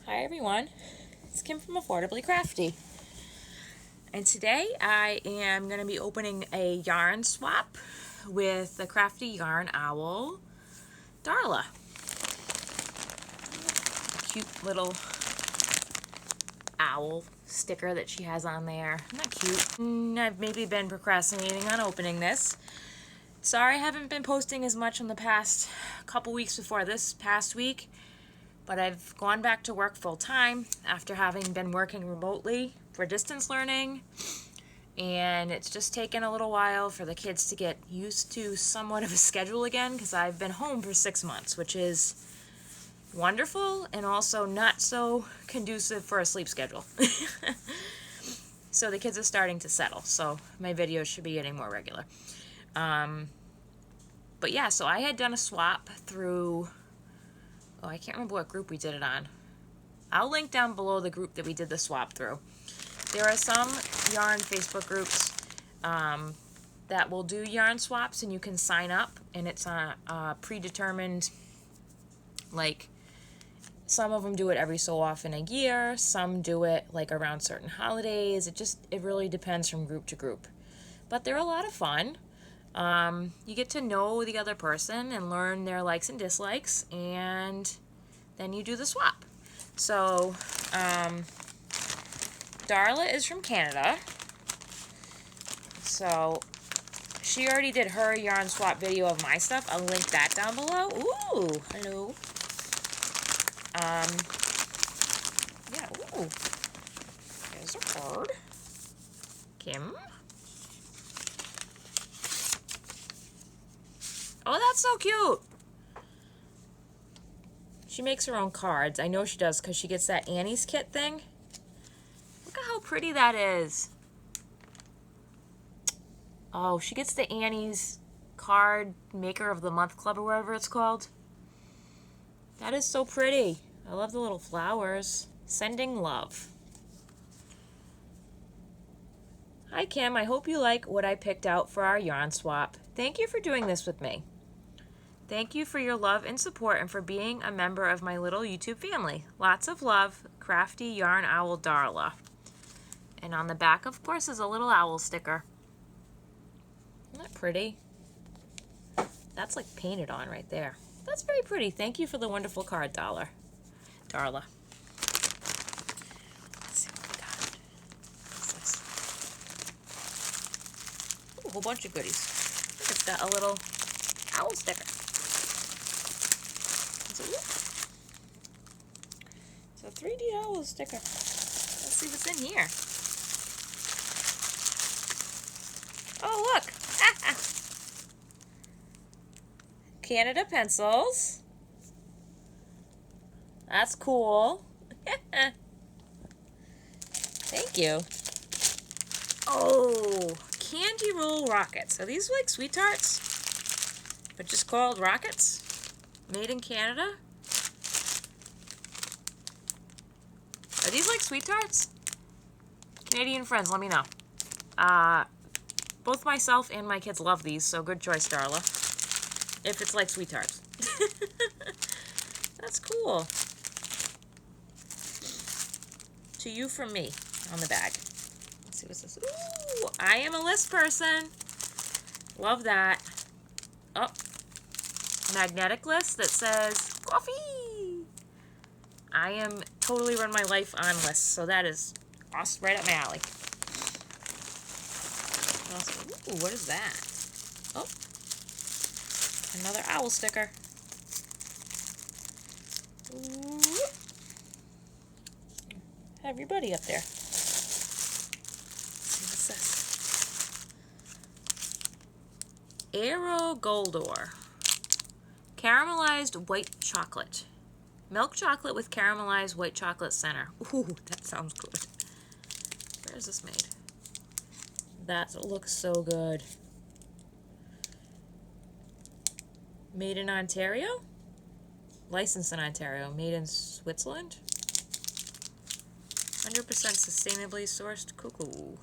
Hi everyone, it's Kim from Affordably Crafty, and today I am going to be opening a yarn swap with the Crafty Yarn Owl, Darla. Cute little owl sticker that she has on there. Not cute. I've maybe been procrastinating on opening this. Sorry I haven't been posting as much in the past couple weeks before this past week. But I've gone back to work full-time after having been working remotely for distance learning, and it's just taken a little while for the kids to get used to somewhat of a schedule again, because I've been home for 6 months, which is wonderful and also not so conducive for a sleep schedule. So the kids are starting to settle, so my videos should be getting more regular. But yeah, so I had done a swap through... Oh, I can't remember what group we did it on. I'll link down below the group that we did the swap through. There are some yarn Facebook groups that will do yarn swaps, and you can sign up, and it's a predetermined, like, some of them do it every so often a year, some do it like around certain holidays. It really depends from group to group. But they're a lot of fun. You get to know the other person and learn their likes and dislikes, and then you do the swap. So, Darla is from Canada, so she already did her yarn swap video of my stuff. I'll link that down below. Ooh, hello. Yeah, ooh. There's a bird. Kim. Oh, that's so cute. She makes her own cards. I know she does because she gets that Annie's kit thing. Look at how pretty that is. Oh, she gets the Annie's card maker of the month club or whatever it's called. That is so pretty. I love the little flowers. Sending love. Hi Kim, I hope you like what I picked out for our yarn swap. Thank you for doing this with me. Thank you for your love and support and for being a member of my little YouTube family. Lots of love, Crafty Yarn Owl Darla. And on the back, of course, is a little owl sticker. Isn't that pretty? That's like painted on right there. That's very pretty. Thank you for the wonderful card, Darla. Let's see what we got. What's this? Ooh, a whole bunch of goodies. I think it's got a little owl sticker. It's a 3D owl sticker. Let's see what's in here. Oh, look. Canada pencils. That's cool. Thank you. Oh, candy roll rockets. Are these like sweet tarts? But just called rockets? Made in Canada? Are these like sweet tarts? Canadian friends, let me know. Both myself and my kids love these, so good choice, Darla. If it's like sweet tarts. That's cool. To you from me on the bag. Let's see what's this. Ooh, I am a list person. Love that. Oh, magnetic list that says coffee. I am totally run my life on lists, so that is awesome, right up my alley. Ooh, what is that? Oh, another owl sticker. Ooh. Have your buddy up there. Let's see what's this. Aero Goldor. Caramelized white chocolate. Milk chocolate with caramelized white chocolate center. Ooh, that sounds good. Where is this made? That looks so good. Made in Ontario? Licensed in Ontario. Made in Switzerland? 100% sustainably sourced cuckoo.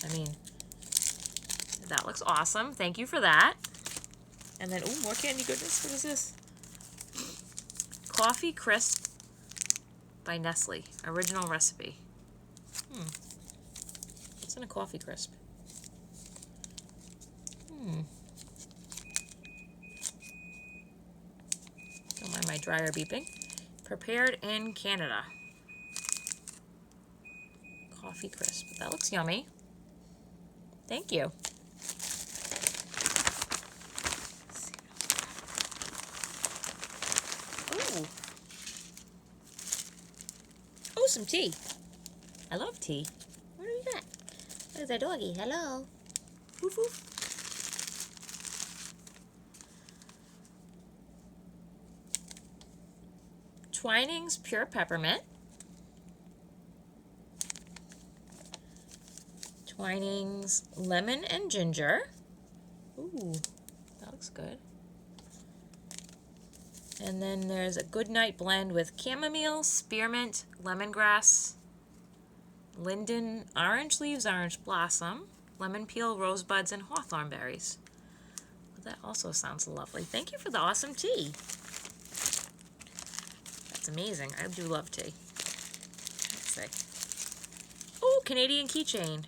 I mean, that looks awesome. Thank you for that. And then, ooh, more candy goodness. What is this? Coffee Crisp by Nestle. Original recipe. It's in a coffee crisp. Don't mind my dryer beeping. Prepared in Canada. Coffee crisp. That looks yummy. Thank you. Ooh. Oh, some tea. I love tea. What do we got? There's our doggy. Hello. Woof woof. Twinings Pure Peppermint. Twinings Lemon and Ginger. Ooh, that looks good. And then there's a Goodnight Blend with chamomile, spearmint, lemongrass, linden, orange leaves, orange blossom, lemon peel, rosebuds, and hawthorn berries. Well, that also sounds lovely. Thank you for the awesome tea. That's amazing. I do love tea. Let's see. Oh, Canadian keychain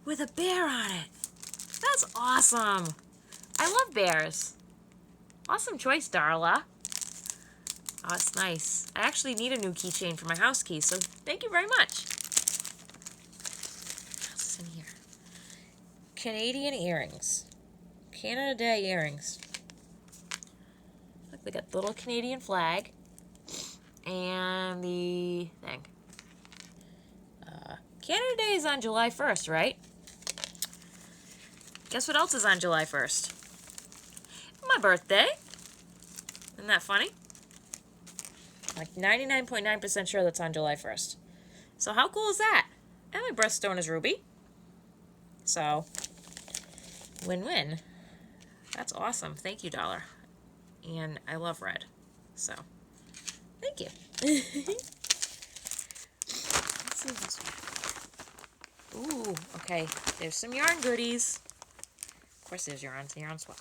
with a bear on it. That's awesome. I love bears. Awesome choice, Darla. Oh, it's nice. I actually need a new keychain for my house keys, so thank you very much. What else is in here? Canadian earrings. Canada Day earrings. Look, they got the little Canadian flag and the thing. Canada Day is on July 1st, right? Guess what else is on July 1st? My birthday. Isn't that funny? Like 99.9% sure that's on July 1st. So how cool is that? And my birthstone is ruby. So, win-win. That's awesome. Thank you, Darla. And I love red. So, thank you. Let's see this one. Ooh, okay. There's some yarn goodies. Of course there's yarn. It's a yarn swap.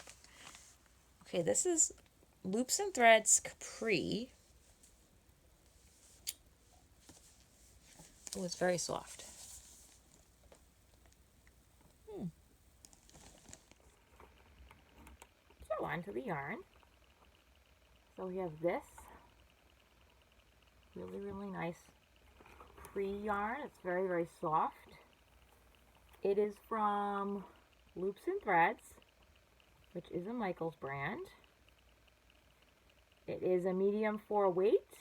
Okay, this is Loops and Threads Capri. Oh, it's very soft. So on to the yarn. So we have this really, really nice Capri yarn. It's very, very soft. It is from Loops and Threads, which is a Michael's brand. It is a medium 4 weight.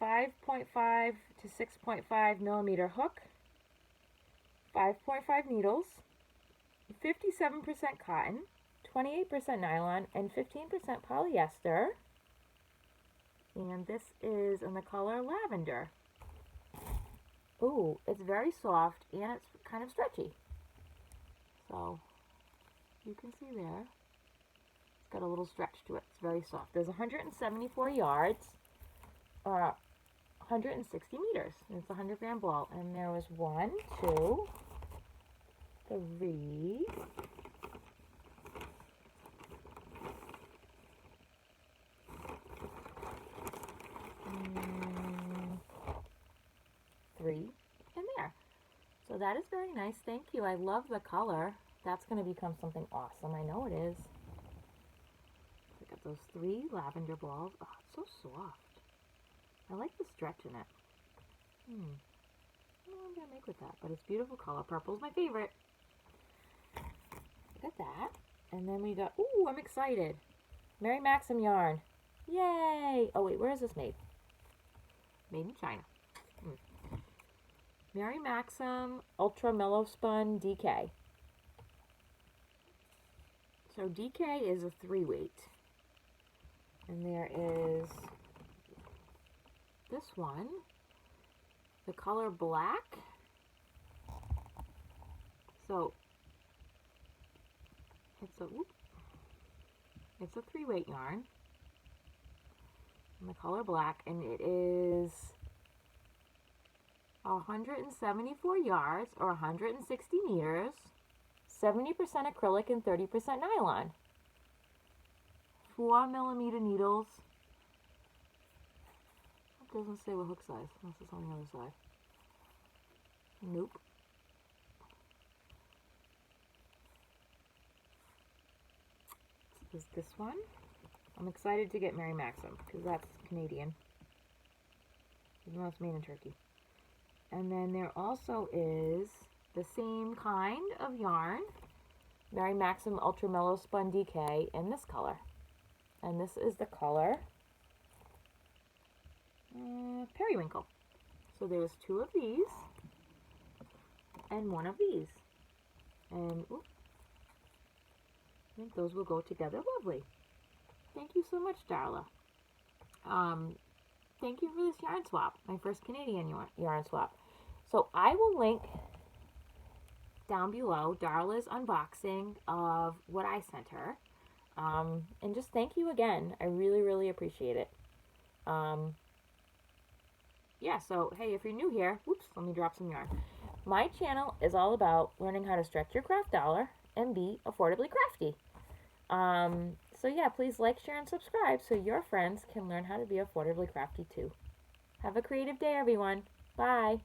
5.5 to 6.5 millimeter hook, 5.5 needles, 57% cotton, 28% nylon, and 15% polyester. And this is in the color lavender. Ooh, it's very soft and it's kind of stretchy. So you can see there, it's got a little stretch to it. It's very soft. There's 174 yards. 160 meters. And it's a 100-gram ball. And there was 1, 2, 3, 3 in there. So that is very nice. Thank you. I love the color. That's going to become something awesome. I know it is. I got those 3 lavender balls. Oh, it's so soft. I like the stretch in it. I don't know what I'm going to make with that, but it's beautiful color. Purple is my favorite. Look at that. And then we got, ooh, I'm excited. Mary Maxim yarn. Yay! Oh, wait, where is this made? Made in China. Mary Maxim Ultra Mellow Spun DK. So DK is a 3 weight. And there is this one, the color black. So it's a 3 weight yarn in the color black, and it is 174 yards or 160 meters, 70% acrylic and 30% nylon. 4 millimeter needles, Doesn't say what hook size, unless it's on the other side. Nope. Is this one? I'm excited to get Mary Maxim because that's Canadian. Even though it's made in Turkey. And then there also is the same kind of yarn, Mary Maxim Ultra Mellow Spun DK in this color. And this is the color Periwinkle. So there's 2 of these and 1 of these. And I think those will go together lovely. Thank you so much, Darla. Thank you for this yarn swap, my first Canadian yarn swap. So I will link down below Darla's unboxing of what I sent her. And just thank you again. I really, really appreciate it. Yeah, so hey, if you're new here, whoops, let me drop some yarn. My channel is all about learning how to stretch your craft dollar and be affordably crafty. So yeah, please like, share, and subscribe so your friends can learn how to be affordably crafty too. Have a creative day, everyone. Bye.